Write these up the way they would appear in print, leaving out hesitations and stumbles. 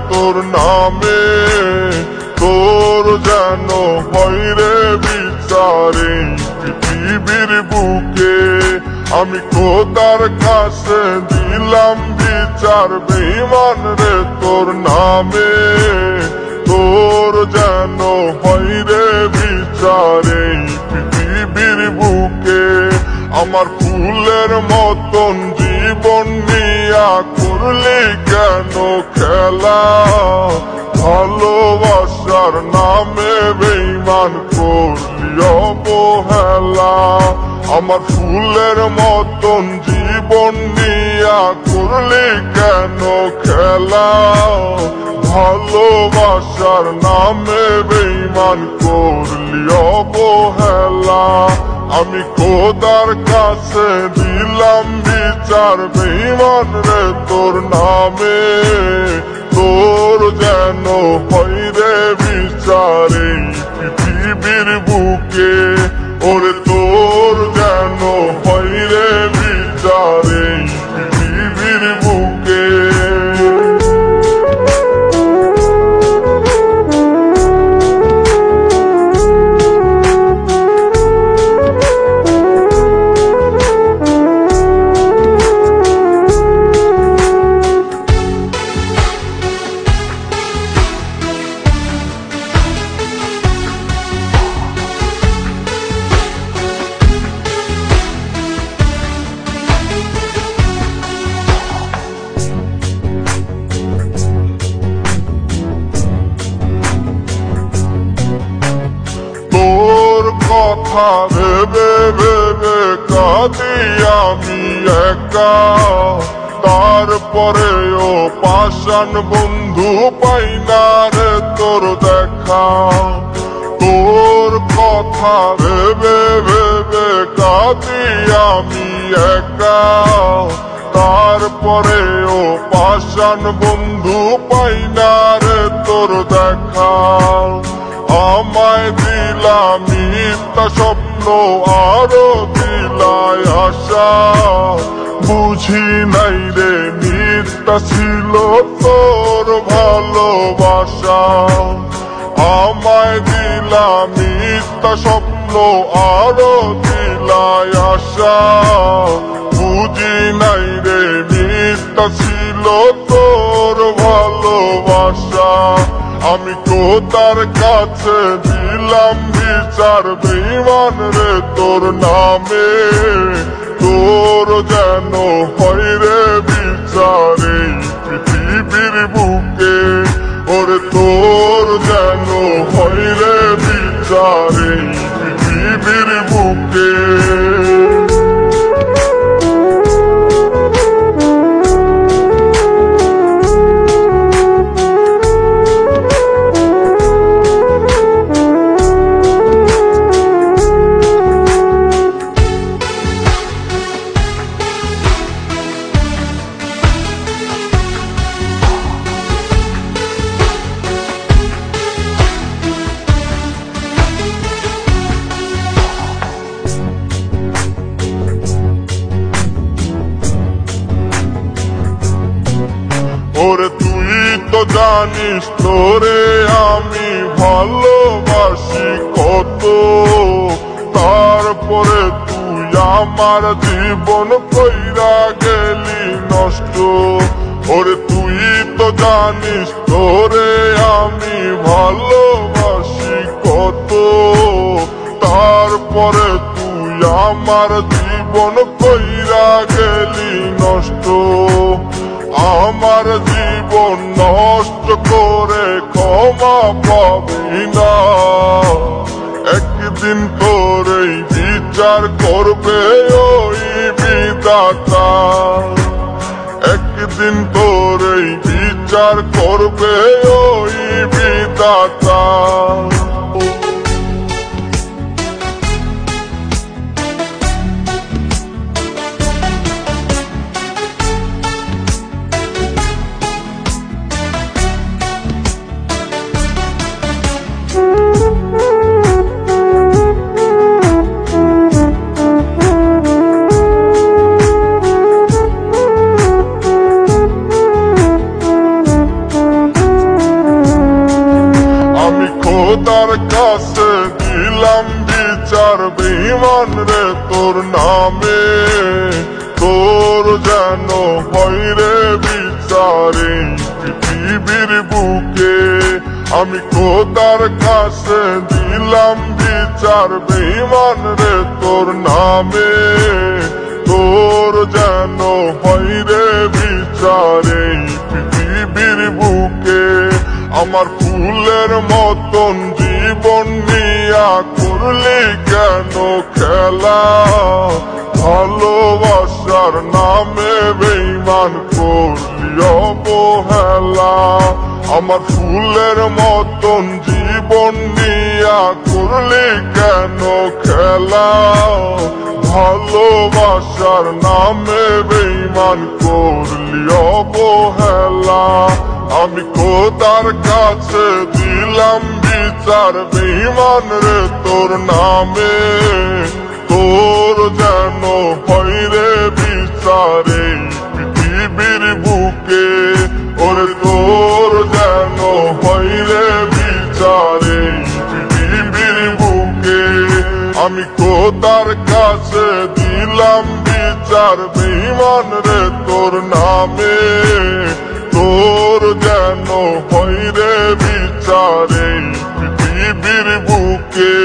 তোর নামে, তোর যেন হয় রে বিচার এই পৃথিবীর বুকে। আমি খোদার কাছে দিলাম বিচার বেঈমান রে তোর নামে, তোর যেন হয় রে বিচার এই পৃথিবীর বুকে। আমার ফুলের মতন জীবন নিয়া করলি কেন খেলা, ভালোবাসার নামে বেঈমান করলি অবহেলা। আমার ফুলের মতন জীবন নিয়া করলি কেন খেলা, ভালোবাসার নামে বেঈমান করলি অবহেলা। আমি খোদার কাছে দিলাম বিচার বেঈমান রে তোর নামে, তোর যেন হয় রে বিচার এই পৃথিবীর বুকে। ওরে তোর যেন হয় রে বিচার এই পৃথিবীর বুকে। কথা ভেবে ভেবে কাঁদি আমি একা, তারপরেও পাষাণ বন্ধু পাই না রে তোর দেখা। তোর কথা ভেবে ভেবে কাঁদি আমি একা, তারপরেও পাষাণ বন্ধু পাই না রে তোর দেখা। আমায় দিলা মিথ্যা স্বপ্ন আরো দিলাই আশা, বুঝি নাই রে মিথ্যা ছিল তোর ভালোবাসা। আমায় দিলা মিথ্যা স্বপ্ন আরো দিলাই আশা, বুঝি নাই রে মিথ্যা ছিল তোর ভালোবাসা। আমি খোদার কাছে দিলাম বিচার বেঈমান রে তোর নামে, তোর যেন হয় রে বিচার এই পৃথিবীর বুকে। ওরে তোর যেন হয় রে বিচার এই পৃথিবীর বুকে। ওরে তুই তো জানিস তোরে আমি ভালোবাসি কত, তারপরে তুই আমার জীবন কইরা গেলি নষ্ট। ওরে তুই তো জানিস তোরে আমি ভালোবাসি কত, তারপরে তুই আমার জীবন কইরা গেলি নষ্ট। আমার জীবন নষ্ট করে ক্ষমা পাবি না, একদিন তোরই বিচার করবে ওই বিধাতা। একদিন তোরই বিচার করবে ওই বিধাতা। খোদার কাছে দিলাম বিচার বেঈমান রে তোর নামে, তোর যেন হয় রে বিচার এই পৃথিবীর বুকে। আমি খোদার কাছে দিলাম বিচার বেঈমান রে তোর নামে, তোর যেন হয় রে বিচার এই পৃথিবীর বুকে। আমার ফুলের মতন জীবন নিয়া করলি কেন খেলা, ভালোবাসার নামে বেঈমান করলি অবহেলা। আমার ফুলের মতন জীবন নিয়া করলি কেন খেলা, ভালোবাসার নামে বেঈমান করলি অবহেলা। আমি খোদার কাছে দিলাম বিচার বেঈমান রে তোর নামে, তোর যেন হয় রে বিচার এই পৃথিবীর বুকে। ওরে তোর যেন হয় রে বিচার এই পৃথিবীর বুকে। আমি খোদার কাছে দিলাম বিচার বেঈমান রে তোর নামে, তোর যেন হয় রে বিচার এই পৃথিবীর বুকে।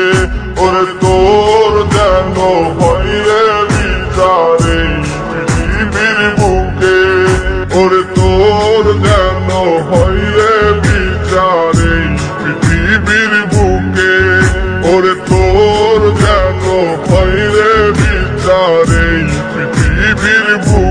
ওরে তোর যেন হয় রে বিচার এই পৃথিবীর বুকে। ওরে তোর যেন হয় রে বিচার এই পৃথিবীর বুকে। ওরে তোর যেন হয় রে বিচার এই পৃথিবীর বুকে।